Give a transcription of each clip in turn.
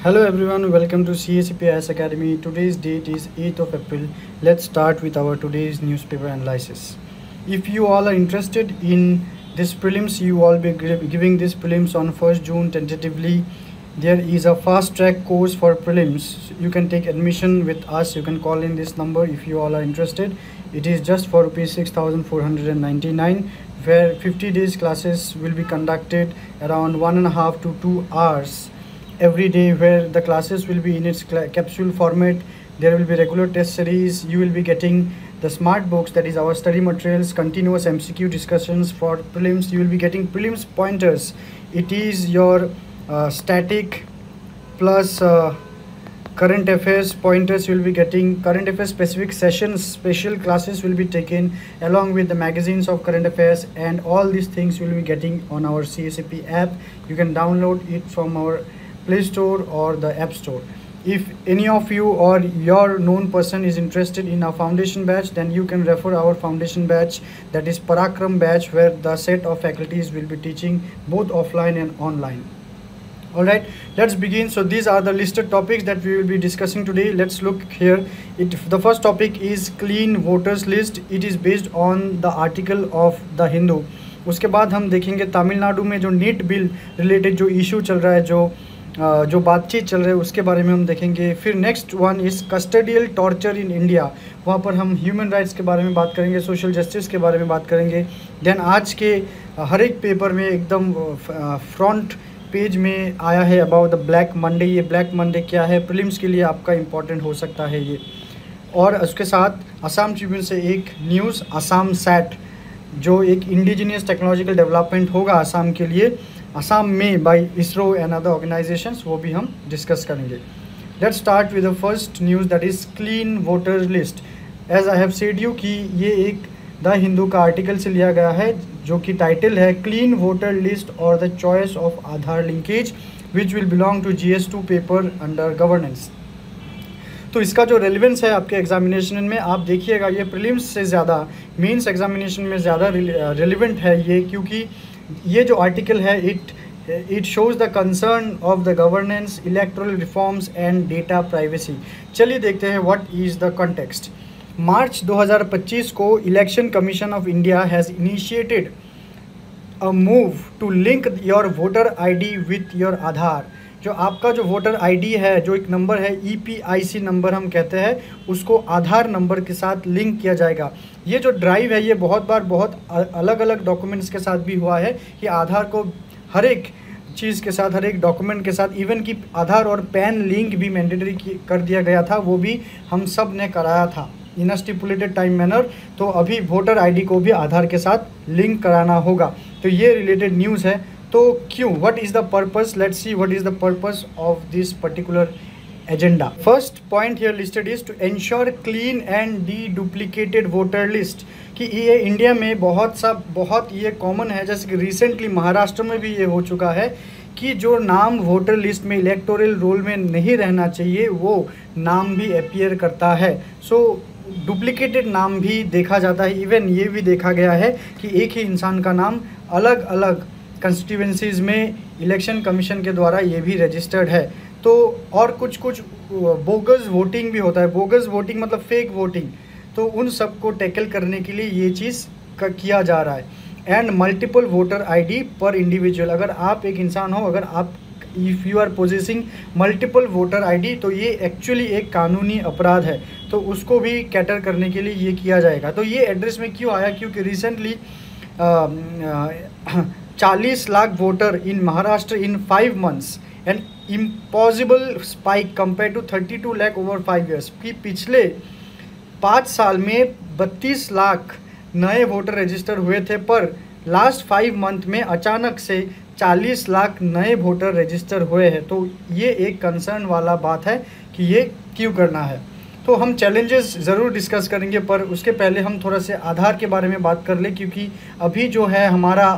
Hello everyone, welcome to CACPIS Academy. Today's date is 8th of April. Let's start with our today's newspaper analysis. If you all are interested in this prelims, you all be giving this prelims on 1st June tentatively. There is a fast track course for prelims. You can take admission with us. You can call in this number if you all are interested. It is just for rupees 6,499, where 50 days classes will be conducted around 1.5 to 2 hours every day, where the classes will be in its capsule format. There will be regular test series. You will be getting the smart books, that is our study materials, continuous MCQ discussions for prelims. You will be getting prelims pointers. It is your static plus current affairs pointers. You will be getting current affairs specific sessions, special classes will be taken along with the magazines of current affairs, and all these things you will be getting on our CACP app. You can download it from our Play Store or the App Store. If any of you or your known person is interested in a foundation batch, then you can refer our foundation batch, that is Parakram batch, where the set of faculties will be teaching both offline and online. Alright, let's begin. So these are the listed topics that we will be discussing today. Let's look here. The first topic is clean voters list. It is based on the article of The Hindu. उसके बाद हम देखेंगे तमिलनाडु में जो NEET bill related जो issue चल रहा है, जो बातचीत चल रही है, उसके बारे में हम देखेंगे. फिर next one is custodial torture in India. वहाँ पर हम ह्यूमन राइट्स के बारे में बात करेंगे, सोशल जस्टिस के बारे में बात करेंगे. देन आज के हर एक पेपर में एकदम फ्रंट पेज में आया है अबाउट द ब्लैक मंडे. ये ब्लैक मंडे क्या है, प्रीलिम्स के लिए आपका इम्पॉर्टेंट हो सकता है ये. और उसके साथ असम ट्रिब्यून से एक न्यूज़, असम सैट, जो एक इंडिजिनियस टेक्नोलॉजिकल डेवलपमेंट होगा असम के लिए, असम में by ISRO and other organisations, वो भी हम डिस्कस करेंगे. Let's start with the first news, that is clean voter list. As I have said you कि ये एक द हिंदू का आर्टिकल से लिया गया है, जो कि टाइटल है क्लीन वोटर लिस्ट और the choice of Aadhaar linkage which will belong to GS2 paper under governance. तो इसका जो रेलिवेंस है आपके एग्जामिनेशन में, आप देखिएगा ये प्रीलिम्स से ज़्यादा मेंस एग्जामिनेशन में ज़्यादा रेलिवेंट है ये, क्योंकि ये जो आर्टिकल है it shows the concern of the governance, electoral reforms and data privacy. चलिए देखते हैं what is the context. March 2025 को election commission of India has initiated a move to link your voter ID with your Aadhaar. जो आपका जो voter ID है, जो एक नंबर है EPIC नंबर हम कहते हैं, उसको आधार नंबर के साथ लिंक किया जाएगा. ये जो ड्राइव है ये बहुत बार बहुत अलग अलग डॉक्यूमेंट्स के साथ भी हुआ है कि आधार को हर एक चीज़ के साथ, हर एक डॉक्यूमेंट के साथ, इवन कि आधार और पैन लिंक भी मैंडेटरी कर दिया गया था, वो भी हम सब ने कराया था इन अ स्टिपुलेटेड टाइम मैनर. तो अभी वोटर ID को भी आधार के साथ लिंक कराना होगा. तो ये रिलेटेड न्यूज़ है. तो क्यों, what is the purpose? Let's see what is the purpose of this particular agenda. First point here listed is to ensure clean and duplicated voter list. कि ये इंडिया में बहुत ये कॉमन है, जैसे कि रिसेंटली महाराष्ट्र में भी ये हो चुका है कि जो नाम वोटर लिस्ट में इलेक्टोरल रोल में नहीं रहना चाहिए वो नाम भी अपीयर करता है. सो डुप्लीकेटेड नाम भी देखा जाता है. इवन ये भी देखा गया है कि एक ही इंसान का नाम अलग अलग कंस्टिट्यूएंसीज़ में इलेक्शन कमीशन के द्वारा ये भी रजिस्टर्ड है. तो और कुछ बोगस वोटिंग भी होता है. बोगस वोटिंग मतलब फेक वोटिंग. तो उन सब को टैकल करने के लिए ये चीज़ किया जा रहा है. And multiple voter ID per individual. अगर आप एक इंसान हो, अगर आप if you are possessing multiple voter ID, तो ये एक्चुअली एक कानूनी अपराध है. तो उसको भी कैटर करने के लिए ये किया जाएगा. तो ये एड्रेस में क्यों आया, क्योंकि recently 40 lakh voter in Maharashtra in 5 months, and impossible spike compare to 32 lakh over 5 years. कि पिछले 5 साल में 32 लाख नए वोटर रजिस्टर हुए थे, पर लास्ट 5 month में अचानक से 40 लाख नए वोटर रजिस्टर हुए हैं. तो ये एक कंसर्न वाला बात है कि ये क्यों करना है. तो हम चैलेंजेस ज़रूर डिस्कस करेंगे, पर उसके पहले हम थोड़ा से आधार के बारे में बात कर लें, क्योंकि अभी जो है हमारा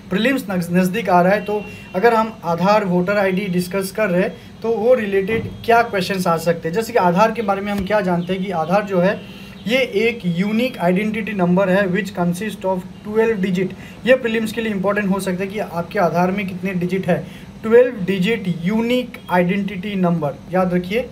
प्रीलिम्स नज़दीक आ रहा है. तो अगर हम आधार वोटर ID डिस्कस कर रहे हैं तो वो रिलेटेड क्या क्वेश्चंस आ सकते हैं. जैसे कि आधार के बारे में हम क्या जानते हैं कि आधार जो है ये एक यूनिक आइडेंटिटी नंबर है विच कंसिस्ट ऑफ 12 डिजिट. ये प्रीलिम्स के लिए इंपॉर्टेंट हो सकता है कि आपके आधार में कितने डिजिट है. 12 डिजिट यूनिक आइडेंटिटी नंबर, याद रखिए।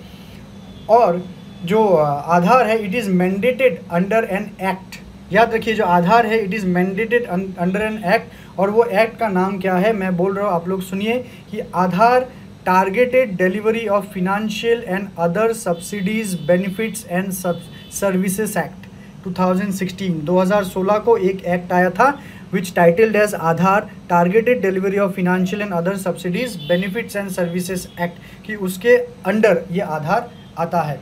और जो आधार है it is mandated under an act, याद रखिए जो आधार है it is mandated under an act, और वो एक्ट का नाम क्या है मैं बोल रहा हूँ, आप लोग सुनिए कि Aadhaar targeted delivery of financial and other subsidies benefits and services act 2016। 2016 को एक एक्ट आया था which titled as Aadhaar targeted delivery of financial and other subsidies benefits and services act, कि उसके अंडर ये आधार आता है।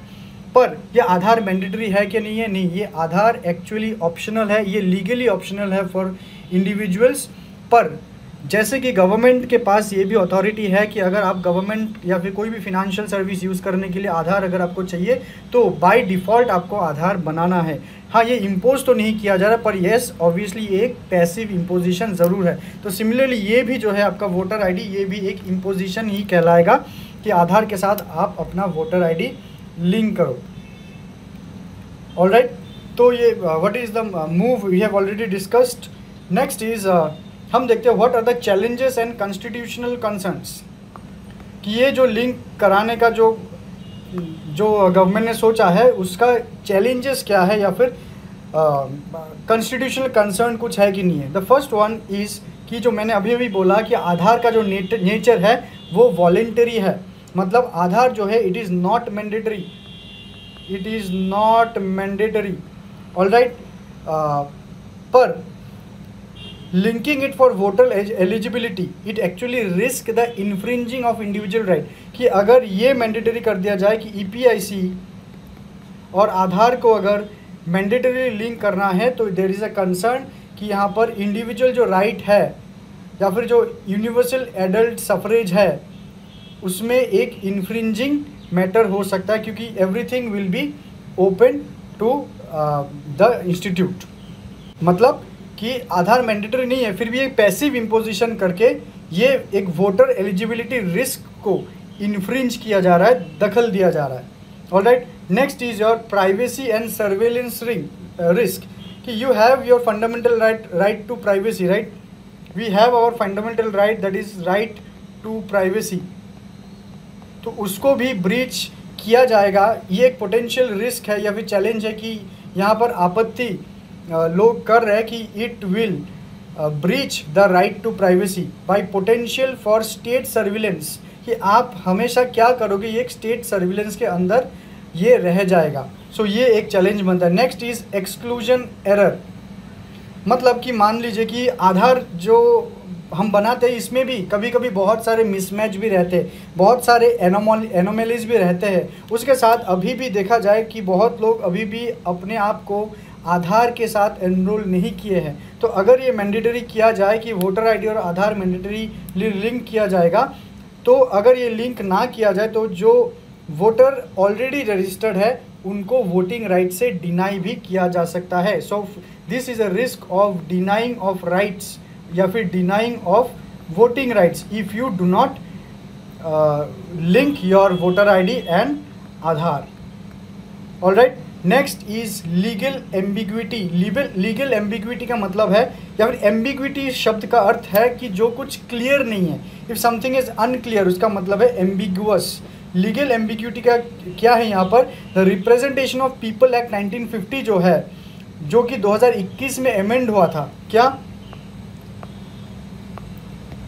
पर ये आधार मैंडेटरी है कि नहीं है? नहीं, ये आधार एक्चुअली ऑप्शनल है, ये लीगली ऑप्शनल है फॉर इंडिविजुअल्स। पर जैसे कि गवर्नमेंट के पास ये भी अथॉरिटी है कि अगर आप गवर्नमेंट या फिर कोई भी फिनेंशियल सर्विस यूज़ करने के लिए आधार अगर आपको चाहिए तो बाय डिफ़ॉल्ट आपको आधार बनाना है। हाँ, ये इम्पोज तो नहीं किया जा रहा, पर येस ऑब्वियसली एक पैसिव इम्पोजिशन ज़रूर है। तो सिमिलरली ये भी जो है आपका वोटर आईडी, ये भी एक इम्पोजिशन ही कहलाएगा कि आधार के साथ आप अपना वोटर आईडी लिंक करो। ऑलराइट, तो ये what is the move we have already discussed. Next is हम देखते हैं what are the challenges and constitutional concerns, कि ये जो लिंक कराने का जो गवर्नमेंट ने सोचा है उसका चैलेंजेस क्या है, या फिर कॉन्स्टिट्यूशनल कंसर्न कुछ है कि नहीं है। द फर्स्ट वन इज़ कि जो मैंने अभी अभी बोला कि आधार का जो नेचर है वो वॉलेंटरी है, मतलब आधार जो है it is not mandatory, it is not mandatory. Alright, पर linking it for voter eligibility it actually risk the infringing of individual right, कि अगर ये मैंडेटरी कर दिया जाए कि EPIC और आधार को अगर मैंडेटरी लिंक करना है तो देयर इज़ अ कंसर्न कि यहाँ पर इंडिविजुअल जो राइट है या फिर जो यूनिवर्सल एडल्ट सफरेज है उसमें एक इन्फ्रिंजिंग मैटर हो सकता है, क्योंकि everything will be open to the institute. मतलब कि आधार मैंडेटरी नहीं है, फिर भी एक पैसिव इम्पोजिशन करके ये एक वोटर एलिजिबिलिटी रिस्क को इन्फ्रिंज किया जा रहा है, दखल दिया जा रहा है। Alright, next is your privacy and surveillance risk, कि you have your fundamental right to privacy, right, we have our fundamental right that is right to privacy, तो उसको भी ब्रीच किया जाएगा। ये एक पोटेंशियल रिस्क है या फिर चैलेंज है कि यहाँ पर आपत्ति लोग कर रहे हैं कि it will breach the right to privacy by potential for state surveillance, कि आप हमेशा क्या करोगे, ये एक स्टेट सर्विलेंस के अंदर ये रह जाएगा। सो ये एक चैलेंज बनता है। नेक्स्ट इज एक्सक्लूजन एरर, मतलब कि मान लीजिए कि आधार जो हम बनाते हैं इसमें भी कभी कभी बहुत सारे मिसमैच भी रहते हैं, बहुत सारे एनोमलीज भी रहते हैं। उसके साथ अभी भी देखा जाए कि बहुत लोग अभी भी अपने आप को आधार के साथ एनरोल नहीं किए हैं। तो अगर ये मैंडेटरी किया जाए कि वोटर आईडी और आधार मैंडेटरी लिंक किया जाएगा, तो अगर ये लिंक ना किया जाए तो जो वोटर ऑलरेडी रजिस्टर्ड है उनको वोटिंग राइट से डिनाई भी किया जा सकता है। So this is a risk of denying of rights या फिर denying of voting rights if you do not link your voter ID and Aadhaar. Alright, next is legal ambiguity. Legal ambiguity का मतलब है, या फिर एम्बिग्विटी शब्द का अर्थ है कि जो कुछ क्लियर नहीं है। इफ़ समथिंग इज अनक्लियर उसका मतलब है एम्बिगुअस। लीगल एम्बिग्विटी का क्या है यहाँ पर, the representation of people act 1950 जो है, जो कि 2021 में अमेंड हुआ था। क्या,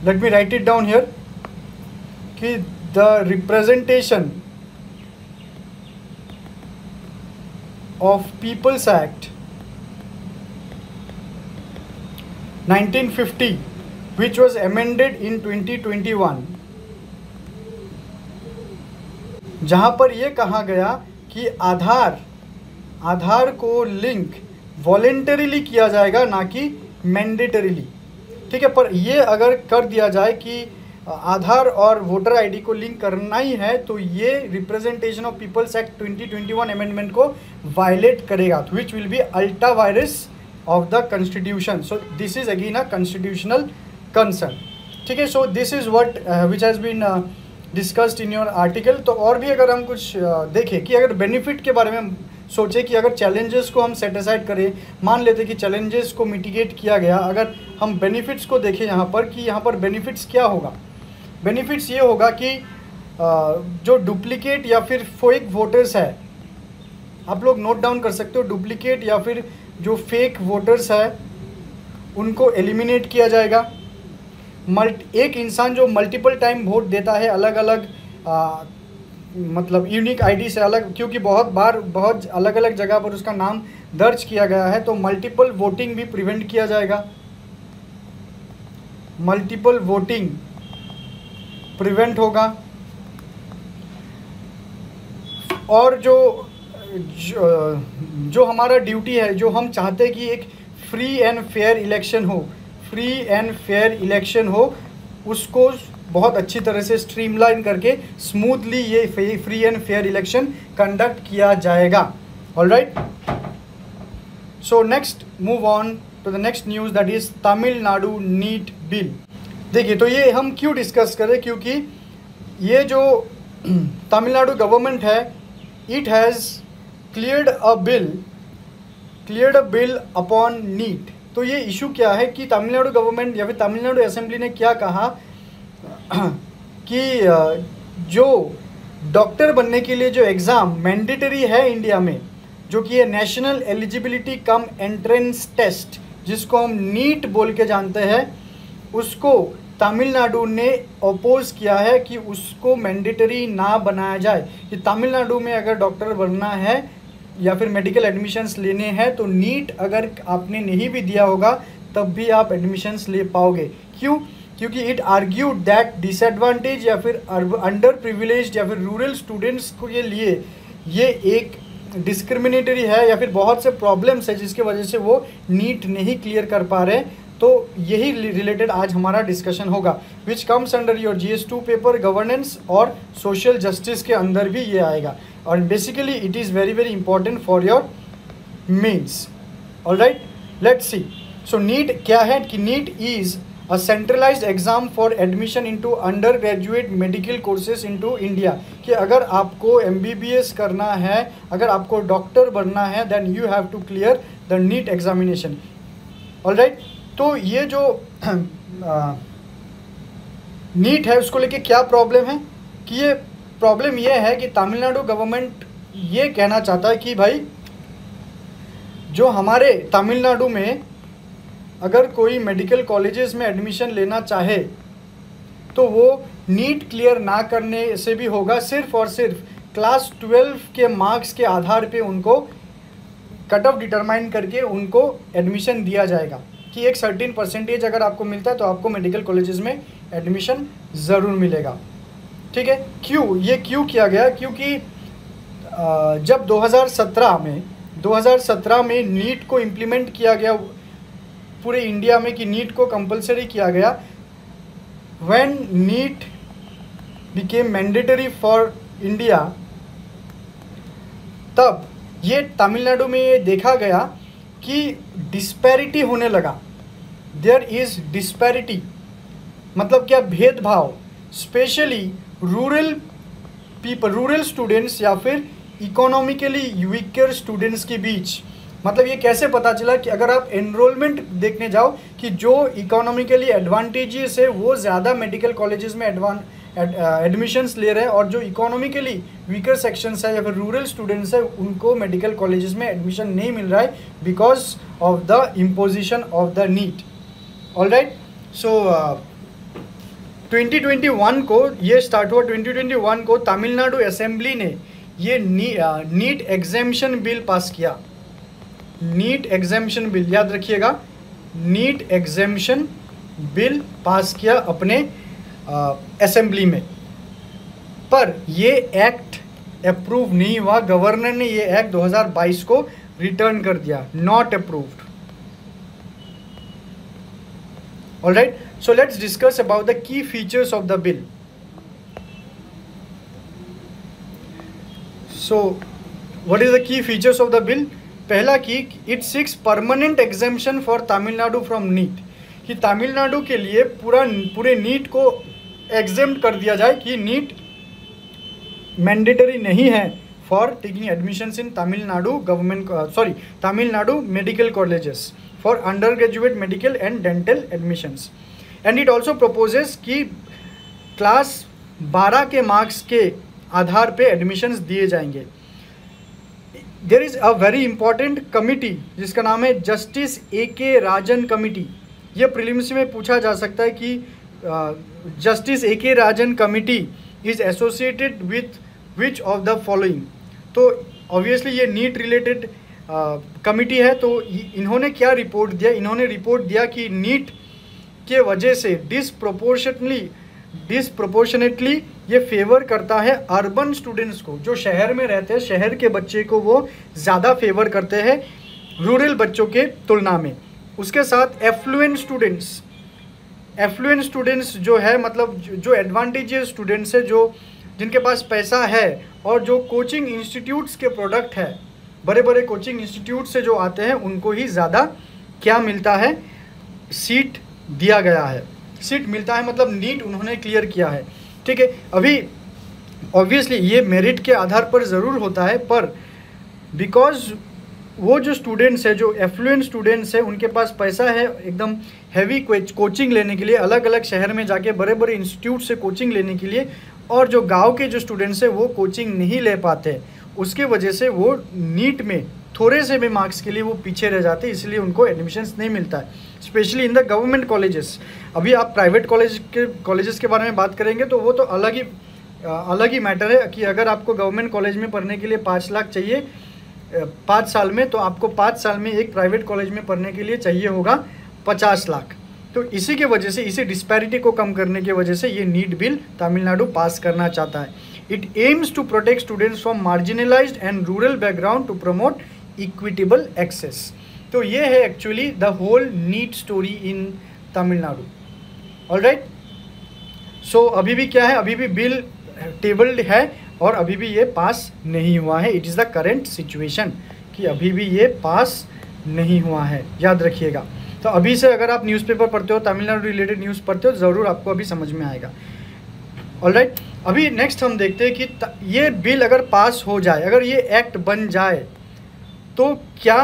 let me write it down here, कि the representation of People's Act 1950 which was amended in 2021, जहां पर यह कहा गया कि आधार को लिंक वॉलेंटरीली किया जाएगा, ना कि मैंडेटरीली। ठीक है, पर ये अगर कर दिया जाए कि आधार और वोटर आईडी को लिंक करना ही है तो ये representation of people's act 2021 amendment को वायलेट करेगा, which will be ultra vires of the constitution. So this is again a constitutional concern. ठीक है, so this is what which has been discussed in your article. तो और भी अगर हम कुछ देखें कि अगर बेनिफिट के बारे में सोचे कि अगर चैलेंजेस को हम सेट असाइड करें, मान लेते कि चैलेंजेस को मिटिगेट किया गया, अगर हम बेनिफिट्स को देखें यहाँ पर कि यहाँ पर बेनिफिट्स क्या होगा। बेनिफिट्स ये होगा कि जो डुप्लीकेट या फिर फेक वोटर्स है, आप लोग नोट डाउन कर सकते हो, डुप्लीकेट या फिर जो फेक वोटर्स है उनको एलिमिनेट किया जाएगा। एक इंसान जो मल्टीपल टाइम वोट देता है अलग अलग मतलब यूनिक आईडी से अलग, क्योंकि बहुत अलग अलग जगह पर उसका नाम दर्ज किया गया है, तो मल्टीपल वोटिंग भी प्रिवेंट किया जाएगा, मल्टीपल वोटिंग प्रिवेंट होगा। और जो हमारा ड्यूटी है, जो हम चाहते हैं कि एक फ्री एंड फेयर इलेक्शन हो, फ्री एंड फेयर इलेक्शन हो, उसको बहुत अच्छी तरह से स्ट्रीमलाइन करके स्मूथली ये free and fair election conduct किया जाएगा। Alright, so next move on to the next news, that is Tamil Nadu NEET bill. देखिए, तो ये हम क्यों डिस्कस करें, क्योंकि ये जो तमिलनाडु गवर्नमेंट है, it has cleared a bill upon NEET. तो ये इशू क्या है कि तमिलनाडु गवर्नमेंट या फिर तमिलनाडु असेंबली ने क्या कहा कि जो डॉक्टर बनने के लिए जो एग्ज़ाम मैंडेटरी है इंडिया में, जो कि ये national eligibility cum entrance test, जिसको हम नीट बोल के जानते हैं, उसको तमिलनाडु ने अपोज किया है कि उसको मैंडेटरी ना बनाया जाए। कि तमिलनाडु में अगर डॉक्टर बनना है या फिर मेडिकल एडमिशन्स लेने हैं तो नीट अगर आपने नहीं भी दिया होगा तब भी आप एडमिशन्स ले पाओगे। क्यों? क्योंकि इट आर्ग्यूड दैट डिसएडवांटेज या फिर अंडर प्रिविलेज्ड या फिर रूरल स्टूडेंट्स के लिए ये एक डिस्क्रिमिनेटरी है या फिर बहुत से प्रॉब्लम्स है जिसके वजह से वो नीट नहीं क्लियर कर पा रहे। तो यही रिलेटेड आज हमारा डिस्कशन होगा, which comes under your GS2 paper, governance और सोशल जस्टिस के अंदर भी ये आएगा, और basically it is very very important for your mains. Alright, let's see. So NEET क्या है कि NEET is a centralized exam for admission into undergraduate medical courses into India। कि अगर आपको MBBS करना है, अगर आपको डॉक्टर बनना है, then you have to clear the NEET examination। Alright, तो ये जो नीट है उसको लेके क्या प्रॉब्लम है कि ये प्रॉब्लम ये है कि तमिलनाडु गवर्नमेंट ये कहना चाहता है कि भाई जो हमारे तमिलनाडु में अगर कोई मेडिकल कॉलेजेस में एडमिशन लेना चाहे तो वो नीट क्लियर ना करने से भी होगा, सिर्फ और सिर्फ क्लास 12 के मार्क्स के आधार पे उनको कट ऑफ डिटरमाइन करके उनको एडमिशन दिया जाएगा कि एक सर्टेन परसेंटेज अगर आपको मिलता है तो आपको मेडिकल कॉलेजेस में एडमिशन ज़रूर मिलेगा। ठीक है, ये क्यों किया गया? क्योंकि जब 2017 में नीट को इम्प्लीमेंट किया गया पूरे इंडिया में कि नीट को कंपलसरी किया गया, when NEET became mandatory for India, तब ये तमिलनाडु में ये देखा गया कि डिस्पैरिटी होने लगा। देयर इज़ डिस्पैरिटी मतलब क्या? भेदभाव, स्पेशली रूरल स्टूडेंट्स या फिर इकोनॉमिकली वीकर स्टूडेंट्स के बीच। मतलब ये कैसे पता चला कि अगर आप एनरोलमेंट देखने जाओ कि जो इकोनॉमिकली एडवांटेजेस है वो ज़्यादा मेडिकल कॉलेजेस में एडमिशन्स ले रहे हैं, और जो इकोनॉमिकली वीकर सेक्शंस है या फिर रूरल स्टूडेंट्स है उनको मेडिकल कॉलेजेस में एडमिशन नहीं मिल रहा है because of the imposition of the NEET. Alright, so 2021 को ये स्टार्ट हुआ। 2021 को तमिलनाडु असेंबली ने ये नीट एग्जेम्पशन बिल पास किया। नीट एग्जेम्पशन बिल, याद रखिएगा, नीट एग्जेम्पशन बिल पास किया अपने असेंबली में, पर ये एक्ट अप्रूव नहीं हुआ। गवर्नर ने ये एक्ट 2022 को रिटर्न कर दिया, not approved. Alright, so let's discuss about the key features of the bill. So what is the key features of the bill? पहला की, it seeks permanent exemption for Tamil Nadu from NEET, कि तमिलनाडु के लिए पूरे NEET को exempt कर दिया जाए कि नीट मैंडेटरी नहीं है for taking admissions in Tamil Nadu medical colleges for under graduate medical and dental admissions. And it also proposes कि क्लास 12 के मार्क्स के आधार पे एडमिशन्स दिए जाएंगे। There is a very important committee जिसका नाम है जस्टिस A.K. राजन कमिटी। ये प्रीलिम्स में पूछा जा सकता है कि justice A.K. Rajan committee is associated with which of the following. तो ऑब्वियसली ये नीट रिलेटेड कमिटी है। तो इन्होंने क्या रिपोर्ट दिया? इन्होंने रिपोर्ट दिया कि नीट के वजह से डिसप्रोपोर्शनेटली ये फेवर करता है अर्बन स्टूडेंट्स को, जो शहर में रहते हैं, शहर के बच्चे को वो ज़्यादा फेवर करते हैं रूरल बच्चों के तुलना में। उसके साथ एफ्लुएंट स्टूडेंट्स जो है, मतलब जो एडवांटेजेस स्टूडेंट्स है, जो जिनके पास पैसा है और जो कोचिंग इंस्टीट्यूट्स के प्रोडक्ट है, बड़े बड़े कोचिंग इंस्टीट्यूट से जो आते हैं, उनको ही ज़्यादा क्या मिलता है? सीट दिया गया है, सीट मिलता है, मतलब नीट उन्होंने क्लियर किया है। ठीक है, अभी ऑब्वियसली ये मेरिट के आधार पर ज़रूर होता है, पर बिकॉज वो जो स्टूडेंट्स है, जो एफ्लुएंट स्टूडेंट्स है, उनके पास पैसा है एकदम हैवी कोचिंग लेने के लिए, अलग अलग शहर में जाके बड़े बड़े इंस्टीट्यूट से कोचिंग लेने के लिए, और जो गांव के जो स्टूडेंट्स है वो कोचिंग नहीं ले पाते, उसके वजह से वो नीट में थोड़े से भी मार्क्स के लिए वो पीछे रह जाते, इसलिए उनको एडमिशन्स नहीं मिलता है, specially in the government colleges. अभी आप प्राइवेट कॉलेजेस के बारे में बात करेंगे तो वो तो अलग ही मैटर है कि अगर आपको गवर्नमेंट कॉलेज में पढ़ने के लिए 5 लाख चाहिए 5 साल में, तो आपको 5 साल में एक प्राइवेट कॉलेज में पढ़ने के लिए चाहिए होगा 50 लाख। तो इसी के वजह से, इसी डिस्पैरिटी को कम करने की वजह से ये नीट बिल तमिलनाडु पास करना चाहता है। It aims to protect students from marginalised and rural background to promote equitable access. तो ये है actually the whole NEET story in Tamil Nadu. Alright, so अभी भी क्या है? अभी भी बिल टेबल्ड है और अभी भी ये पास नहीं हुआ है। It is the current situation कि अभी भी ये पास नहीं हुआ है, याद रखिएगा। तो अभी से अगर आप न्यूज़पेपर पढ़ते हो, तमिलनाडु रिलेटेड न्यूज़ पढ़ते हो, ज़रूर आपको अभी समझ में आएगा। ऑलराइट, अभी नेक्स्ट हम देखते हैं कि ये बिल अगर पास हो जाए, अगर ये एक्ट बन जाए, तो क्या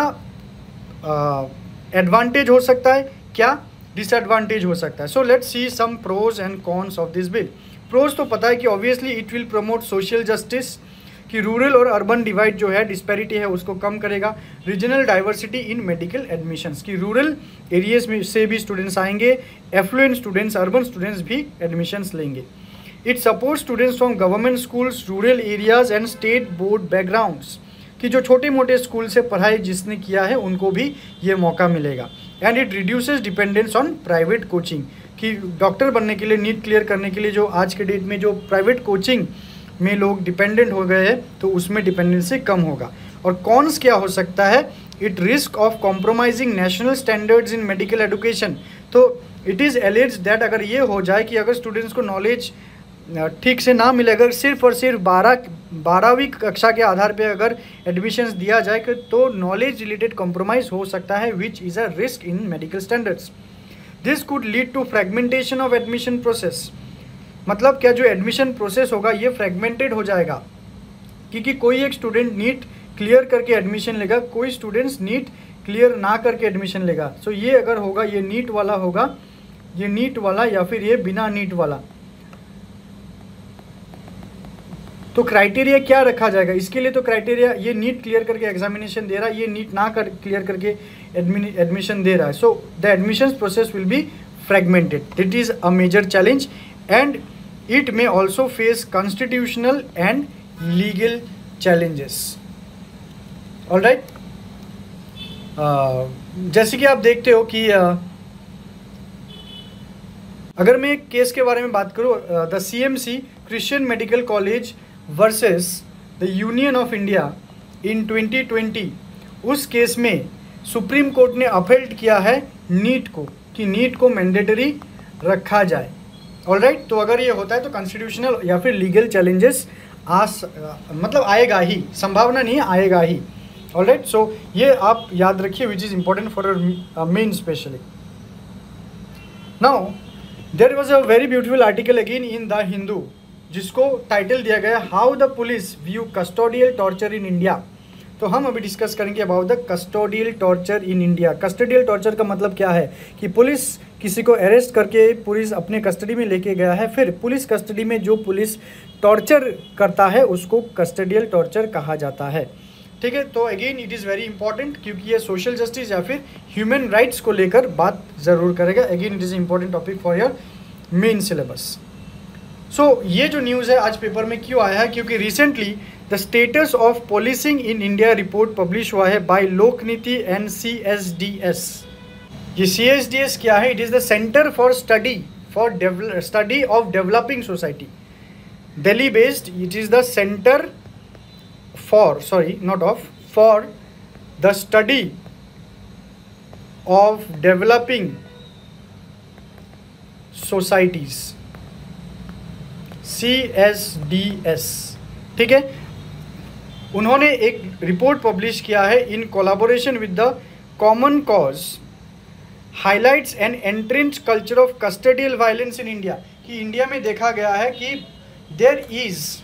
एडवांटेज हो सकता है, क्या डिसएडवांटेज हो सकता है। So let's see some pros and cons of this bill. Pros तो पता है कि obviously it will promote social justice, कि रूरल और अर्बन डिवाइड जो है, डिस्पैरिटी है, उसको कम करेगा। Regional diversity in medical admissions, की रूरल एरियाज में से भी स्टूडेंट्स आएंगे, एफ्लुएंट स्टूडेंट्स, अर्बन स्टूडेंट्स भी एडमिशन्स लेंगे। It support students from government schools, rural areas and state board backgrounds, कि जो छोटे मोटे स्कूल से पढ़ाई जिसने किया है उनको भी ये मौका मिलेगा। And it reduces dependence on private coaching, कि डॉक्टर बनने के लिए, नीट क्लियर करने के लिए जो आज के डेट में जो प्राइवेट कोचिंग में लोग डिपेंडेंट हो गए हैं, तो उसमें डिपेंडेंसी कम होगा। और कॉन्स क्या हो सकता है? It risk of compromising national standards in medical education. तो इट इज़ एलिज दैट अगर ये हो जाए कि अगर स्टूडेंट्स को नॉलेज ठीक से ना मिले, अगर सिर्फ और सिर्फ 12वीं कक्षा के आधार पे अगर एडमिशन्स दिया जाए, तो नॉलेज रिलेटेड कॉम्प्रोमाइज़ हो सकता है, which is a risk in medical standards. This could lead to fragmentation of admission process. मतलब क्या, जो एडमिशन प्रोसेस होगा ये फ्रेगमेंटेड हो जाएगा, क्योंकि कोई एक स्टूडेंट नीट क्लियर करके एडमिशन लेगा, कोई स्टूडेंट्स नीट क्लियर ना करके एडमिशन लेगा। सो ये अगर होगा, ये नीट वाला होगा, ये नीट वाला, या फिर ये बिना नीट वाला, तो क्राइटेरिया क्या रखा जाएगा इसके लिए? तो क्राइटेरिया, ये नीट क्लियर करके एग्जामिनेशन दे रहा है, ये नीट ना क्लियर करके एडमिशन दे रहा है। So the admission process will be fragmented. That is a major challenge and it may also face constitutional and legal challenges. Alright, जैसे कि आप देखते हो कि अगर मैं एक केस के बारे में बात करूँ, the CMC Christian medical college versus the union of India in 2020, उस केस में सुप्रीम कोर्ट ने अपहेल्ड किया है नीट को, कि नीट को मैंडेटरी रखा जाए। ऑलराइट, तो अगर ये होता है तो कॉन्स्टिट्यूशनल या फिर लीगल चैलेंजेस मतलब आएगा ही, संभावना नहीं आएगा ही। ऑलराइट, सो ये आप याद रखिए, which is important for main specially. Now there was a very beautiful article again in the Hindu, जिसको टाइटल दिया गया how the police view custodial torture in India. तो हम अभी डिस्कस करेंगे about the custodial torture in India. Custodial torture का मतलब क्या है कि पुलिस किसी को अरेस्ट करके पुलिस अपने कस्टडी में लेके गया है, फिर पुलिस कस्टडी में जो पुलिस टॉर्चर करता है उसको कस्टोडियल टॉर्चर कहा जाता है। ठीक है, तो again it is very important क्योंकि ये सोशल जस्टिस या फिर ह्यूमन राइट्स को लेकर बात ज़रूर करेगा। Again it is important topic for your main syllabus. So ये जो न्यूज़ है आज पेपर में क्यों आया है, क्योंकि recently the status of policing in India report publish हुआ है बाय लोकनीति एंड CSDS। ये CSDS क्या है? It is the centre for study of developing society, Delhi based. It is the centre for the study of developing societies, CSDS। ठीक है, उन्होंने एक report publish किया है in collaboration with the common cause highlights an entrenched culture of custodial violence in India. कि India में देखा गया है कि there is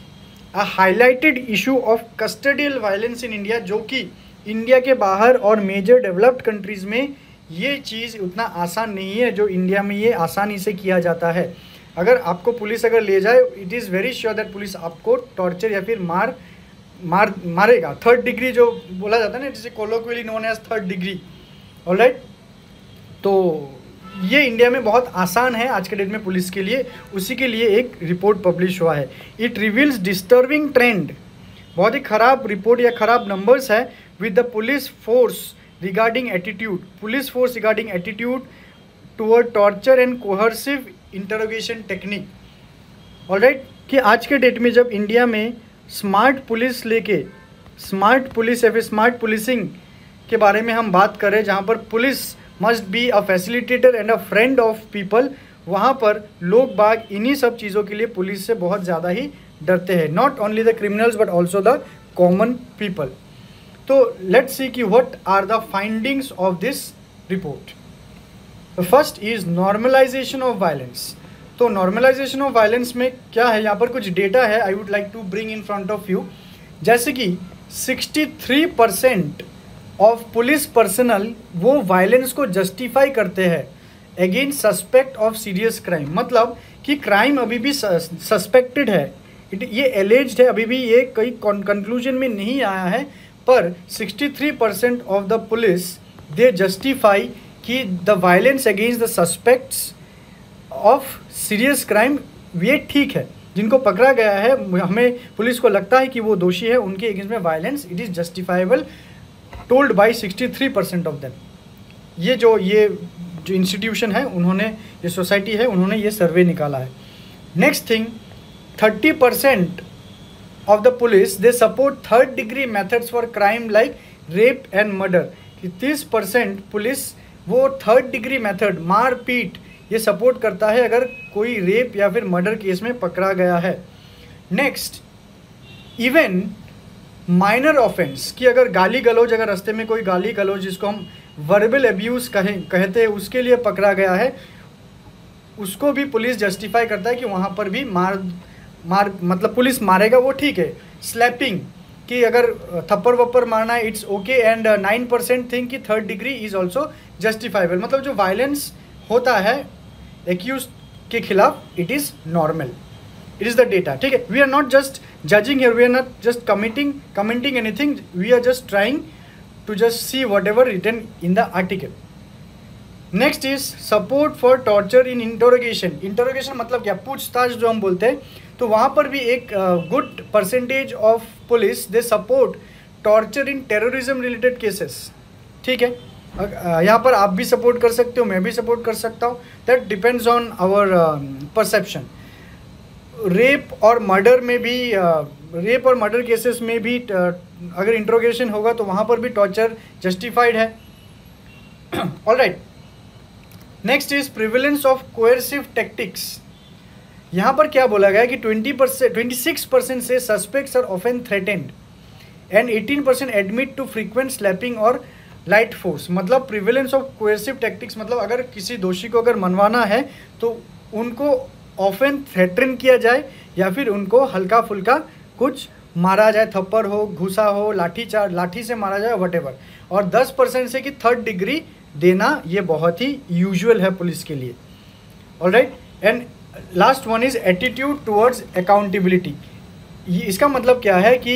a highlighted issue of custodial violence in India, जो कि इंडिया के बाहर और मेजर डेवलप्ड कंट्रीज़ में ये चीज़ उतना आसान नहीं है जो इंडिया में ये आसानी से किया जाता है। अगर आपको पुलिस अगर ले जाए, it is very sure that police आपको टॉर्चर या फिर मारेगा। थर्ड डिग्री जो बोला जाता है ना, जिसे colloquially known as third degree. Alright, तो ये इंडिया में बहुत आसान है आज के डेट में पुलिस के लिए, उसी के लिए एक रिपोर्ट पब्लिश हुआ है। इट रिवील्स डिस्टर्बिंग ट्रेंड, बहुत ही ख़राब रिपोर्ट या ख़राब नंबर्स है with the police force regarding attitude toward torture and coercive interrogation technique. Alright, कि आज के डेट में जब इंडिया में स्मार्ट पुलिस या फिर स्मार्ट पुलिसिंग के बारे में हम बात करें, जहाँ पर police must be a facilitator and a friend of people, वहाँ पर लोग बाग इन्हीं सब चीज़ों के लिए पुलिस से बहुत ज़्यादा ही डरते हैं। Not only the criminals but also the common people. तो लेट्स सी कि what are the findings of this report. First is normalization of violence. तो नॉर्मलाइजेशन ऑफ वायलेंस में क्या है, यहाँ पर कुछ डेटा है I would like to bring in front of you. जैसे कि 63% ऑफ पुलिस पर्सनल वो वायलेंस को जस्टिफाई करते हैं against suspect of serious crime. मतलब कि क्राइम अभी भी सस्पेक्टेड है, ये एलेज्ड है, अभी भी ये कोई कंक्लूजन में नहीं आया है, पर 63% of the police they justify कि the violence against the suspects of serious crime ये ठीक है। जिनको पकड़ा गया है, हमें पुलिस को लगता है कि वो दोषी है, उनके अगेंस्ट में violence it is justifiable told by 63% of them. ये जो इंस्टीट्यूशन है, उन्होंने, ये सोसाइटी है, उन्होंने ये सर्वे निकाला है। Next thing, 30% of the police they support third degree methods for crime like rape and murder. कि 30% पुलिस वो थर्ड डिग्री मेथड, मार पीट, ये सपोर्ट करता है अगर कोई रेप या फिर मर्डर केस में पकड़ा गया है। नेक्स्ट, इवन माइनर ऑफेंस, कि अगर गाली गलौज, अगर रास्ते में कोई गाली गलौज जिसको हम वर्बल एब्यूज़ कहते हैं, उसके लिए पकड़ा गया है, उसको भी पुलिस जस्टिफाई करता है कि वहाँ पर भी मार मतलब पुलिस मारेगा, वो ठीक है। स्लैपिंग, कि अगर थप्पड़ वप्पड़ मारना है इट्स ओके, एंड 9% थिंक कि third degree is also justifiable. मतलब जो वायलेंस होता है एक्यूज के खिलाफ, it is normal, it is the data. ठीक है, we are not just judging here, we are not just commenting anything, we are just trying to just see whatever written in the article. Next is support for torture in interrogation. Interrogation मतलब क्या, पूछताछ जो हम बोलते हैं, तो वहाँ पर भी एक good percentage of police they support torture in terrorism related cases. ठीक है, यहाँ पर आप भी सपोर्ट कर सकते हो, मैं भी सपोर्ट कर सकता हूँ, that depends on our perception. Rape और मर्डर में भी, रेप और मर्डर केसेस में भी अगर इंट्रोगेशन होगा तो वहाँ पर भी टॉर्चर जस्टिफाइड है। Alright, next is prevalence of coercive tactics. यहाँ पर क्या बोला गया कि 26% से suspects are often threatened and 18% admit to frequent slapping और लाइट फोर्स। मतलब प्रिविलेंस ऑफ कोएर्सिव टैक्टिक्स मतलब अगर किसी दोषी को अगर मनवाना है तो उनको ऑफन थ्रेटन किया जाए या फिर उनको हल्का फुल्का कुछ मारा जाए, थप्पड़ हो, घुसा हो, लाठी से मारा जाए, वटेवर। और 10% से कि 3rd डिग्री देना ये बहुत ही यूजुअल है पुलिस के लिए। Alright, and last one is attitude towards accountability. इसका मतलब क्या है कि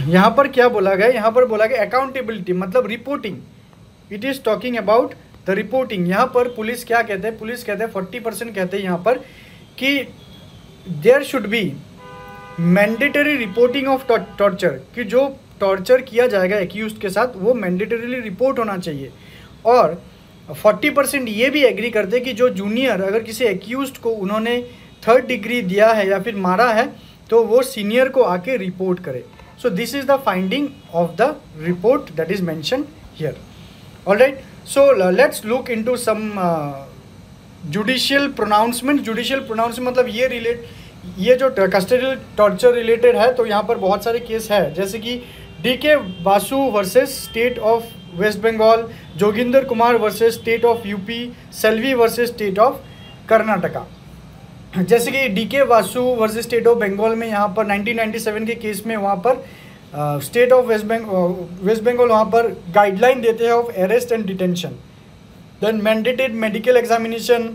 यहाँ पर क्या बोला गया, यहाँ पर बोला गया अकाउंटेबिलिटी मतलब reporting. It is talking about the reporting. यहाँ पर पुलिस क्या कहते हैं, पुलिस कहते हैं 40% कहते हैं यहाँ पर कि there should be mandatory reporting of torture, कि जो टॉर्चर किया जाएगा एक्यूज्ड के साथ वो मैंडेटरीली रिपोर्ट होना चाहिए। और 40% ये भी एग्री करते हैं कि जो जूनियर अगर किसी एक्यूज्ड को उन्होंने 3rd डिग्री दिया है या फिर मारा है तो वो सीनियर को आके रिपोर्ट करे। So this is the finding of the report that is mention here. Alright, so let's look into some judicial pronouncement. Judicial pronouncement मतलब ये जो कस्टडियल टॉर्चर रिलेटेड है तो यहाँ पर बहुत सारे केस है, जैसे कि DK Vasu versus state of west Bengal, Joginder Kumar versus state of UP, Selvi versus state of Karnataka. जैसे कि DK Vasu versus state of Bengal में यहाँ पर 1997 के केस में वहाँ पर स्टेट ऑफ वेस्ट बंगाल वहाँ पर गाइडलाइन देते हैं of arrest and detention, then mandated medical examination,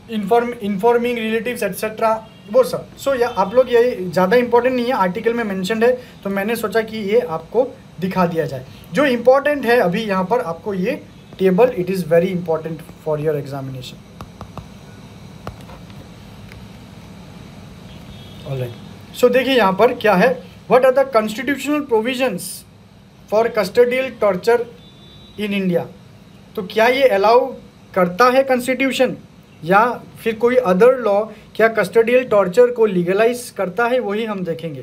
informing relatives etcetera, वो सब। सो या आप लोग ये ज़्यादा इंपॉर्टेंट नहीं है, आर्टिकल में मेंशन्ड है तो मैंने सोचा कि ये आपको दिखा दिया जाए। जो इम्पॉर्टेंट है अभी यहाँ पर आपको ये table, it is very important for your examination. Alright, so देखिए यहाँ पर क्या है, what are the constitutional provisions for custodial torture in India. तो क्या ये अलाउ करता है कॉन्स्टिट्यूशन या फिर कोई अदर लॉ क्या कस्टडियल टॉर्चर को लीगलाइज करता है, वही हम देखेंगे।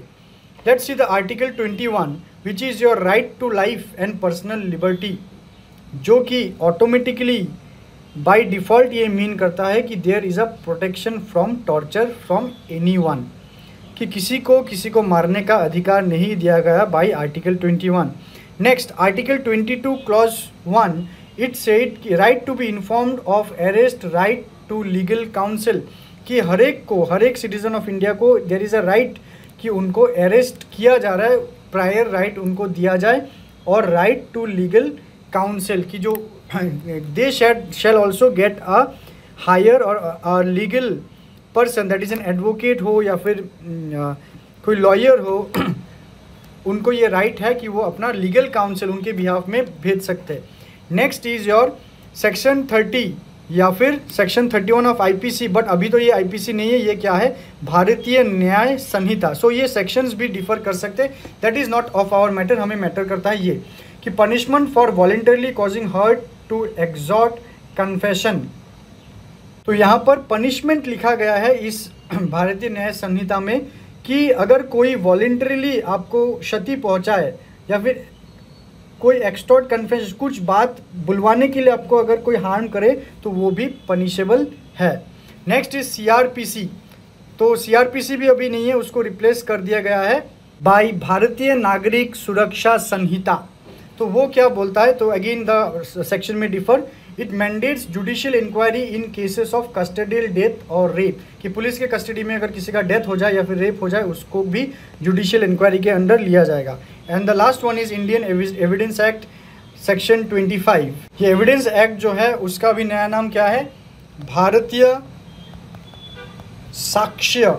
Let's see the article 21 which is your right to life and personal liberty, जो कि ऑटोमेटिकली बाय डिफ़ॉल्ट ये मीन करता है कि there is a protection from torture from anyone, कि किसी को मारने का अधिकार नहीं दिया गया by article 21। Next article 22 clause 1 it said कि right to be informed of arrest, right to legal counsel, कि हर एक सिटीजन ऑफ इंडिया को देयर इज़ अ राइट कि उनको अरेस्ट किया जा रहा है, प्रायर राइट उनको दिया जाए, और राइट टू लीगल काउंसिल कि जो they shall also get a hire और legal person that is an advocate हो या फिर कोई लॉयर हो, उनको ये राइट है कि वो अपना लीगल काउंसिल उनके बिहाफ में भेज सकते हैं। नेक्स्ट इज़ योर सेक्शन 30 या फिर सेक्शन 31 ऑफ आईपीसी, बट अभी तो ये आईपीसी नहीं है, ये क्या है, भारतीय न्याय संहिता। सो ये सेक्शंस भी डिफर कर सकते हैं, that is not of our matter, हमें मैटर करता है ये कि punishment for voluntarily causing hurt to extort confession. तो यहाँ पर पनिशमेंट लिखा गया है इस भारतीय न्याय संहिता में कि अगर कोई वॉलेंटरीली आपको क्षति पहुँचाए या फिर कोई एक्सटॉर्ट कन्फेशन, कुछ बात बुलवाने के लिए आपको अगर कोई हार्म करे तो वो भी पनिशेबल है। Next is CrPC. तो सीआरपीसी भी अभी नहीं है, उसको रिप्लेस कर दिया गया है बाय भारतीय नागरिक सुरक्षा संहिता। तो वो क्या बोलता है, तो अगेन द सेक्शन में differ, it mandates judicial inquiry in cases of custodial death और रेप, कि पुलिस के कस्टडी में अगर किसी का डेथ हो जाए या फिर रेप हो जाए उसको भी जुडिशियल इंक्वायरी के अंडर लिया जाएगा। And the last one is Indian evidence act section 25। ये एविडेंस एक्ट जो है उसका भी नया नाम क्या है, भारतीय साक्ष्य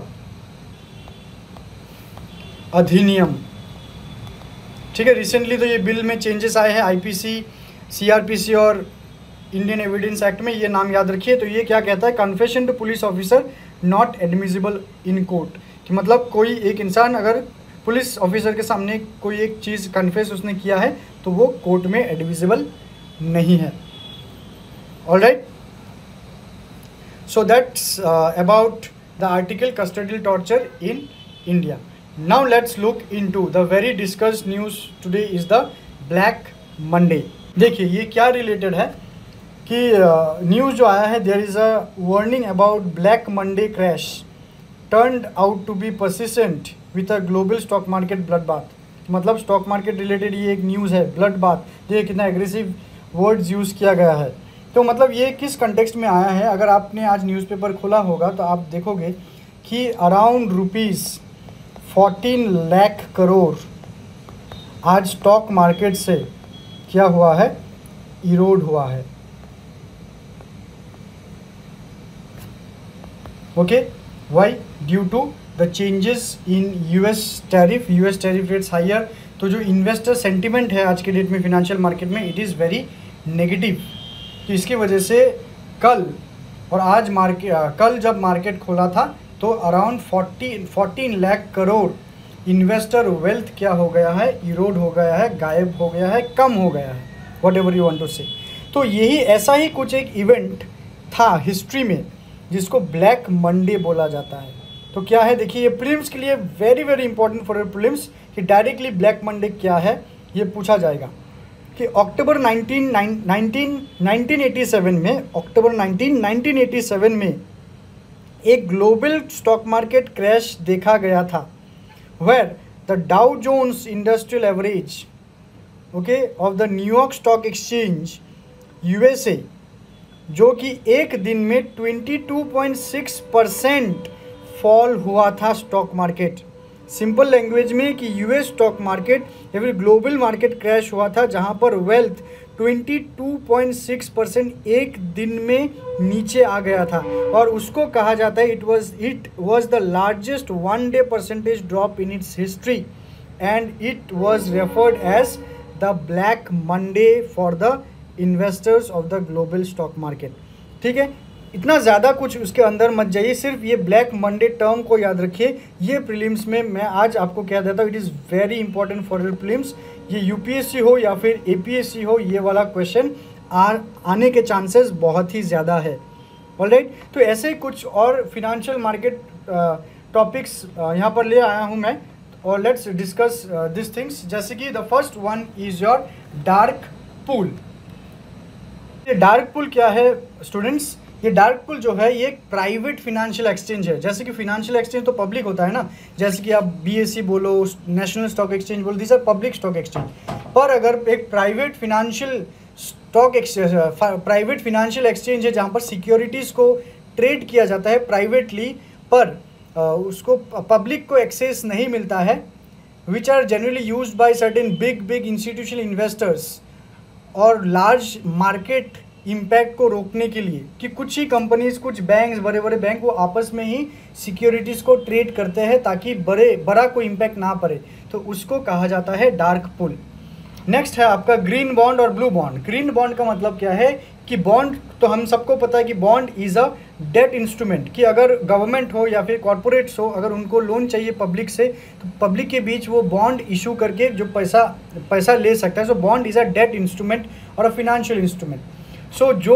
अधिनियम। ठीक है, रिसेंटली तो ये बिल में चेंजेस आए हैं आईपीसी, सीआरपीसी और इंडियन एविडेंस एक्ट में, ये नाम याद रखिए। तो ये क्या कहता है, confession to police officer not admissible in court, कि मतलब कोई एक इंसान अगर पुलिस ऑफिसर के सामने कोई एक चीज़ कन्फेस उसने किया है तो वो कोर्ट में एडमिसिबल नहीं है। Alright, so that's about the article custodial torture in India. Now let's look into the very discussed news today is the black Monday. देखिए ये क्या रिलेटेड है कि न्यूज़ जो आया है, there is a warning about black Monday crash turned out to be persistent with a global stock market blood bath. मतलब stock market related ये एक न्यूज़ है, ब्लड बाथ। देखिए कितना एग्रेसिव वर्ड्स यूज़ किया गया है। तो मतलब ये किस कंटेक्स्ट में आया है, अगर आपने आज न्यूज़पेपर खोला होगा तो आप देखोगे कि अराउंड 14 लाख करोड़ आज स्टॉक मार्केट से क्या हुआ है, इरोड हुआ है। Okay, why? Due to the changes in US tariff rates higher. तो जो इन्वेस्टर सेंटिमेंट है आज के डेट में फिनेंशियल मार्केट में, इट इज़ वेरी नेगेटिव। तो इसकी वजह से कल और आज कल जब मार्केट खोला था तो around 14 lakh crore investor wealth क्या हो गया है, इरोड हो गया है, गायब हो गया है, कम हो गया है, whatever you want to say. तो यही ऐसा ही कुछ एक इवेंट था हिस्ट्री में जिसको ब्लैक मंडे बोला जाता है। तो क्या है, देखिए ये प्रीलिम्स के लिए very very important for prelims कि डायरेक्टली ब्लैक मंडे क्या है ये पूछा जाएगा। कि अक्टूबर 1987 में, अक्टूबर 1987 में एक ग्लोबल स्टॉक मार्केट क्रैश देखा गया था, where the Dow Jones industrial average of the New York stock exchange USA, जो कि एक दिन में 22.6% फॉल हुआ था स्टॉक मार्केट। सिंपल लैंग्वेज में कि यूएस स्टॉक मार्केट या फिर ग्लोबल मार्केट क्रैश हुआ था, जहां पर वेल्थ 22.6% एक दिन में नीचे आ गया था, और उसको कहा जाता है it was the largest one day percentage drop in its history, and it was referred as the black Monday for the investors of the global stock market. ठीक है, इतना ज़्यादा कुछ उसके अंदर मत जाइए, सिर्फ ये ब्लैक मंडे टर्म को याद रखिए। ये प्रीलिम्स में मैं आज आपको कह देता हूँ, it is very important for your prelims. ये यूपीएससी हो या फिर एपीएससी हो, ये वाला क्वेश्चन आने के चांसेस बहुत ही ज़्यादा है। ऑलराइट, तो ऐसे ही कुछ और फिनेंशियल मार्केट टॉपिक्स यहाँ पर ले आया हूँ मैं, और लेट्स डिस्कस दिस थिंग्स। जैसे कि the first one is your dark pool. ये डार्क पूल क्या है स्टूडेंट्स? ये डार्क पूल जो है ये एक प्राइवेट फिनेंशियल एक्सचेंज है। जैसे कि फिनेंशियल एक्सचेंज तो पब्लिक होता है ना, जैसे कि आप बीएसई बोलो, नेशनल स्टॉक एक्सचेंज बोलो, this are public stock exchange. पर अगर एक प्राइवेट फिनेंशियल एक्सचेंज है जहाँ पर सिक्योरिटीज़ को ट्रेड किया जाता है प्राइवेटली, पर उसको पब्लिक को एक्सेस नहीं मिलता है, which are generally used by certain big institutional investors और लार्ज मार्केट इम्पैक्ट को रोकने के लिए, कि कुछ ही कंपनीज, कुछ बैंक्स, बड़े बड़े बैंक वो आपस में ही सिक्योरिटीज़ को ट्रेड करते हैं ताकि बड़ा कोई इम्पैक्ट ना पड़े, तो उसको कहा जाता है डार्क पूल। नेक्स्ट है आपका ग्रीन बॉन्ड और ब्लू बॉन्ड। ग्रीन बॉन्ड का मतलब क्या है कि बॉन्ड तो हम सबको पता है कि bond is a debt instrument, कि अगर गवर्नमेंट हो या फिर कॉरपोरेट्स हो, अगर उनको लोन चाहिए पब्लिक से, तो पब्लिक के बीच वो बॉन्ड इशू करके जो पैसा ले सकता है। So bond is a debt instrument और अ फिनेंशियल इंस्ट्रूमेंट। सो जो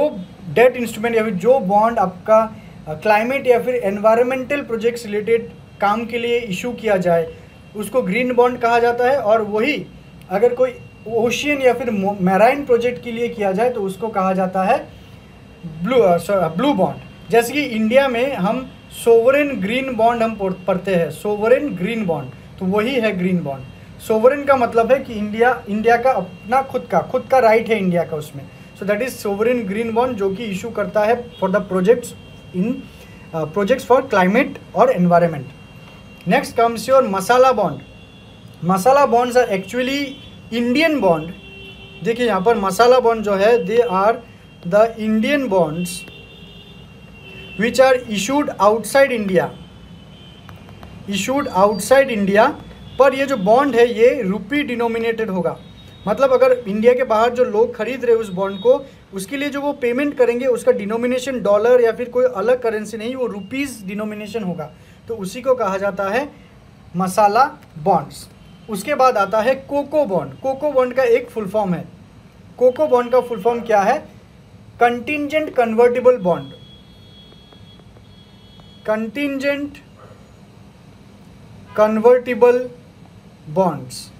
डेट इंस्ट्रूमेंट या फिर जो बॉन्ड आपका क्लाइमेट या फिर एनवायरमेंटल प्रोजेक्ट्स रिलेटेड काम के लिए इशू किया जाए, उसको ग्रीन बॉन्ड कहा जाता है। और वही अगर कोई ओशियन या फिर मैराइन प्रोजेक्ट के लिए किया जाए तो उसको कहा जाता है ब्लू बॉन्ड। जैसे कि इंडिया में हम सोवरेन ग्रीन बॉन्ड हम पढ़ते हैं, सोवरेन ग्रीन बॉन्ड, तो वही है ग्रीन बॉन्ड। सोवरेन का मतलब है कि इंडिया का अपना खुद का राइट है इंडिया का उसमें। So that is sovereign green bond, जो कि इशू करता है for the projects for climate और environment. Next comes your masala bond. Masala bonds are actually Indian bond. देखिए यहाँ पर मसाला बॉन्ड जो है, they are the Indian bonds which are issued outside India, पर ये जो बॉन्ड है ये रुपी डिनोमिनेटेड होगा। मतलब अगर इंडिया के बाहर जो लोग खरीद रहे हैं उस बॉन्ड को, उसके लिए जो वो पेमेंट करेंगे उसका डिनोमिनेशन डॉलर या फिर कोई अलग करेंसी नहीं, वो रुपीज़ डिनोमिनेशन होगा, तो उसी को कहा जाता है मसाला बॉन्ड्स। उसके बाद आता है कोको बॉन्ड। कोको बॉन्ड का एक फुल फॉर्म है, कोको बॉन्ड का फुल फॉर्म क्या है? Contingent convertible bond. Contingent convertible bonds.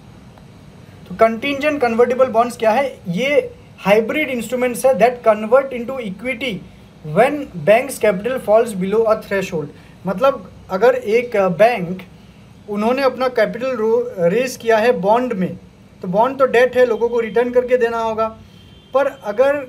तो कंटिंजेंट कन्वर्टिबल बॉन्ड्स क्या है? ये हाइब्रिड इंस्ट्रूमेंट्स है that convert into equity when banks capital falls below a threshold. मतलब अगर एक बैंक, उन्होंने अपना कैपिटल रेज किया है बॉन्ड में, तो बॉन्ड तो डेट है, लोगों को रिटर्न करके देना होगा, पर अगर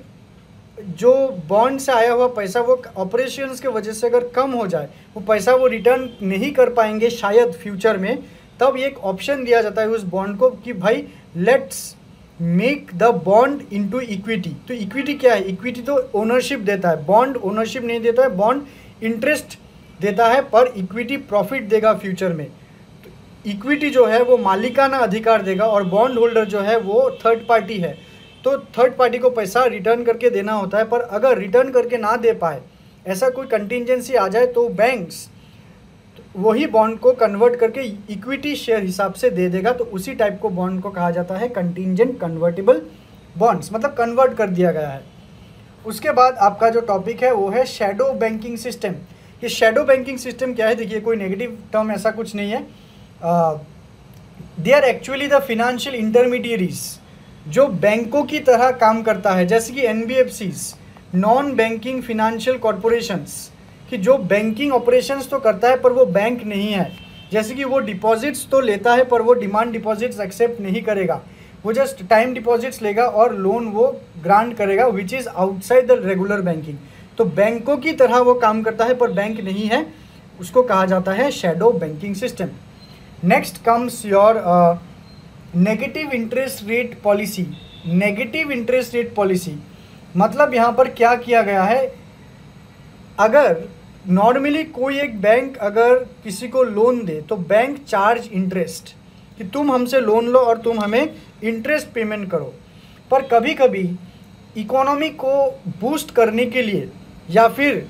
जो बॉन्ड से आया हुआ पैसा वो ऑपरेशंस के वजह से अगर कम हो जाए, वो पैसा वो रिटर्न नहीं कर पाएंगे शायद फ्यूचर में, तब एक ऑप्शन दिया जाता है उस बॉन्ड को कि भाई let's make the bond into equity. तो इक्विटी क्या है? इक्विटी तो ओनरशिप देता है, बॉन्ड ओनरशिप नहीं देता है, बॉन्ड इंटरेस्ट देता है, पर इक्विटी प्रॉफिट देगा फ्यूचर में। तो इक्विटी जो है वो मालिकाना अधिकार देगा और बॉन्ड होल्डर जो है वो थर्ड पार्टी है, तो थर्ड पार्टी को पैसा रिटर्न करके देना होता है। पर अगर रिटर्न करके ना दे पाए, ऐसा कोई कंटिजेंसी आ जाए, तो बैंक्स वही बॉन्ड को कन्वर्ट करके इक्विटी शेयर हिसाब से दे देगा। तो उसी टाइप को बॉन्ड को कहा जाता है कंटिजेंट कन्वर्टेबल बॉन्ड्स, मतलब कन्वर्ट कर दिया गया है। उसके बाद आपका जो टॉपिक है वो है शैडो बैंकिंग सिस्टम। ये शैडो बैंकिंग सिस्टम क्या है? देखिए, कोई नेगेटिव टर्म ऐसा कुछ नहीं है। They are actually the financial intermediaries जो बैंकों की तरह काम करता है, जैसे कि NBFCs, non banking financial corporations, कि जो बैंकिंग ऑपरेशंस तो करता है पर वो बैंक नहीं है। जैसे कि वो डिपॉजिट्स तो लेता है पर वो डिमांड डिपॉजिट्स एक्सेप्ट नहीं करेगा, वो जस्ट टाइम डिपॉजिट्स लेगा और लोन वो ग्रांट करेगा, which is outside the regular banking. तो बैंकों की तरह वो काम करता है पर बैंक नहीं है, उसको कहा जाता है shadow banking system. Next comes your negative interest rate policy. Negative interest rate policy मतलब यहाँ पर क्या किया गया है, अगर नॉर्मली कोई एक बैंक अगर किसी को लोन दे तो बैंक चार्ज इंटरेस्ट कि तुम हमसे लोन लो और तुम हमें इंटरेस्ट पेमेंट करो। पर कभी कभी इकोनॉमी को बूस्ट करने के लिए या फिर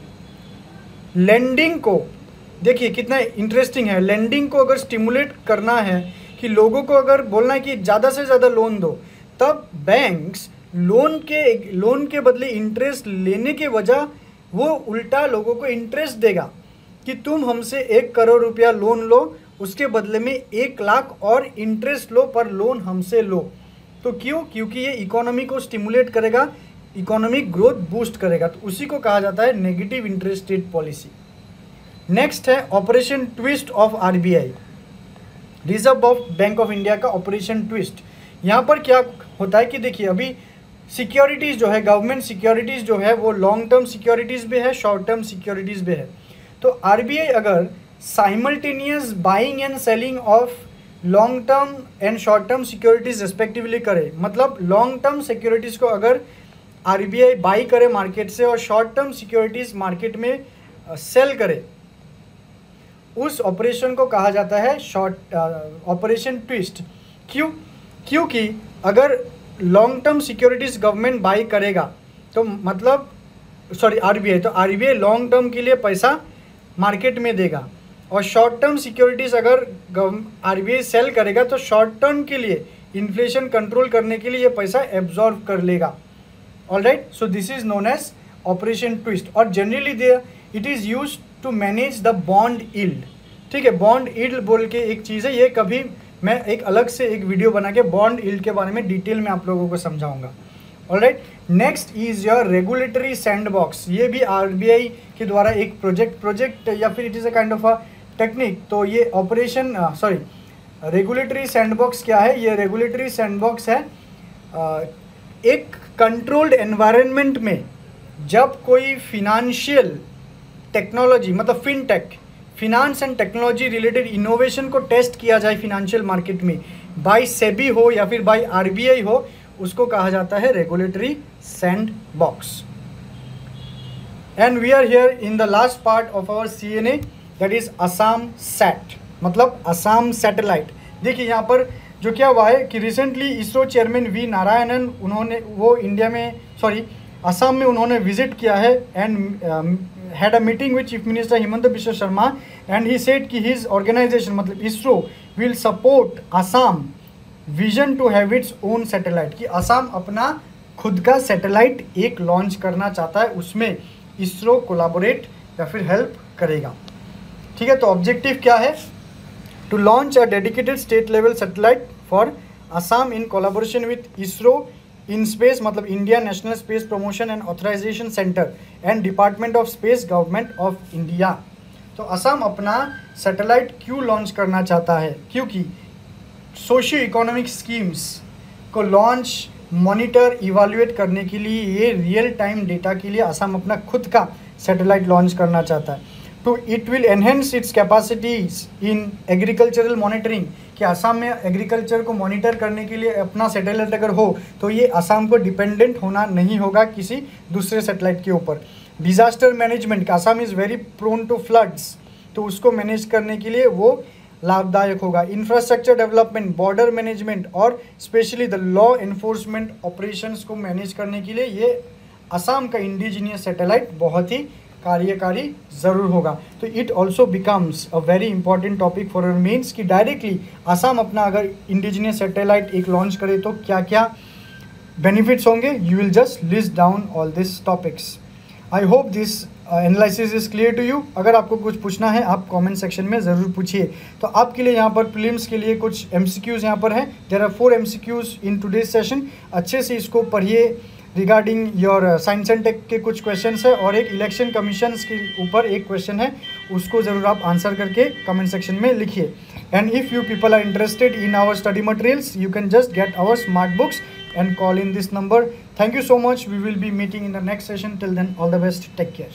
लेंडिंग को, देखिए कितना इंटरेस्टिंग है, लेंडिंग को अगर स्टिमुलेट करना है कि लोगों को अगर बोलना है कि ज़्यादा से ज़्यादा लोन दो, तब बैंक्स लोन के बदले इंटरेस्ट लेने के वजह वो उल्टा लोगों को इंटरेस्ट देगा कि तुम हमसे 1 करोड़ रुपया लोन लो, उसके बदले में 1 लाख और इंटरेस्ट लो, पर लोन हमसे लो। तो क्यों? क्योंकि ये इकोनॉमी को स्टिमुलेट करेगा, इकोनॉमिक ग्रोथ बूस्ट करेगा। तो उसी को कहा जाता है negative interest rate policy. Next है operation twist of RBI, reserve bank of India का ऑपरेशन ट्विस्ट। यहाँ पर क्या होता है कि देखिए, अभी सिक्योरिटीज़ जो है, गवर्नमेंट सिक्योरिटीज़ जो है वो लॉन्ग टर्म सिक्योरिटीज़ भी है, शॉर्ट टर्म सिक्योरिटीज़ भी है। तो आरबीआई अगर simultaneous buying and selling of long term and short term securities respectively करे, मतलब लॉन्ग टर्म सिक्योरिटीज़ को अगर आरबीआई बाई करे मार्केट से और शॉर्ट टर्म सिक्योरिटीज़ मार्केट में सेल करे, उस ऑपरेशन को कहा जाता है ऑपरेशन ट्विस्ट। क्यों? क्योंकि अगर long term securities government by करेगा तो मतलब आरबीआई, तो आरबीआई लॉन्ग टर्म के लिए पैसा मार्केट में देगा, और शॉर्ट टर्म सिक्योरिटीज़ अगर आरबीआई सेल करेगा तो शॉर्ट टर्म के लिए इन्फ्लेशन कंट्रोल करने के लिए ये पैसा एब्जॉर्ब कर लेगा। Alright, so this is known as operation twist, और generally it is use to manage the bond yield. ठीक है, बॉन्ड यील्ड बोल के एक चीज़ है, ये कभी मैं एक अलग से एक वीडियो बना के बॉन्ड यील्ड के बारे में डिटेल में आप लोगों को समझाऊंगा। Alright, next is your regulatory sandbox. ये भी आरबीआई के द्वारा एक प्रोजेक्ट या फिर it is a kind of a technique. तो ये रेगुलेटरी सैंडबॉक्स क्या है? ये रेगुलेटरी सैंडबॉक्स है एक कंट्रोल्ड एनवायरनमेंट में जब कोई फिनेंशियल टेक्नोलॉजी, मतलब fintech, finance and technology related innovation को टेस्ट किया जाए फिनेंशियल मार्केट में, बाय सेबी हो या फिर बाय आरबीआई हो, उसको कहा जाता है regulatory sandbox. And we are here in the last part of our CNA, that is Assam sat, मतलब असम सैटेलाइट। देखिए यहाँ पर जो क्या हुआ है कि recently ISRO chairman V Narayanan, उन्होंने वो इंडिया में असम में उन्होंने विजिट किया है and had a meeting with Chief Minister Himanta Biswa Sharma, and he said कि his organization मतलब ISRO will support Assam vision to have its own satellite, कि असम अपना खुद का सैटेलाइट एक लॉन्च करना चाहता है, उसमें इसरो कोलैबोरेट या फिर हेल्प करेगा। ठीक है, तो ऑब्जेक्टिव क्या है? To launch a dedicated state level satellite for Assam in collaboration with ISRO in space, मतलब India national space promotion and authorisation centre and department of space government of India. तो असम अपना सैटेलाइट क्यों लॉन्च करना चाहता है? क्योंकि सोशियो इकोनॉमिक स्कीम्स को launch monitor evaluate करने के लिए, ये रियल टाइम डेटा के लिए असम अपना खुद का सैटेलाइट लॉन्च करना चाहता है। तो it will enhance it's capacities in agricultural monitoring, कि असम में एग्रीकल्चर को मॉनिटर करने के लिए अपना सैटेलाइट अगर हो तो ये असम को डिपेंडेंट होना नहीं होगा किसी दूसरे सैटेलाइट के ऊपर। Disaster management, Assam is very prone to floods, तो उसको मैनेज करने के लिए वो लाभदायक होगा। इंफ्रास्ट्रक्चर डेवलपमेंट, बॉर्डर मैनेजमेंट और specially the law enforcement operations को मैनेज करने के लिए ये असम का इंडिजीनियस सैटेलाइट बहुत ही कार्यकारी ज़रूर होगा। तो it also becomes a very important topic for our mains कि डायरेक्टली असम अपना अगर इंडिजीनियस सैटेलाइट एक लॉन्च करे तो क्या क्या बेनिफिट्स होंगे। You will just list down all this topics. I hope this analysis is clear to you. अगर आपको कुछ पूछना है आप कमेंट सेक्शन में ज़रूर पूछिए। तो आपके लिए यहाँ पर प्रीलिम्स के लिए कुछ MCQs यहाँ पर हैं। There are 4 MCQs in today's session. अच्छे से इसको पढ़िए। Regarding your science and tech के कुछ क्वेश्चंस है और एक इलेक्शन कमीशंस के ऊपर एक क्वेश्चन है, उसको ज़रूर आप आंसर करके कमेंट सेक्शन में लिखिए। And if you people are interested in our study materials, you can just get our smart books and call in this number. Thank you so much. We will be meeting in the next session. Till then, all the best. Take care.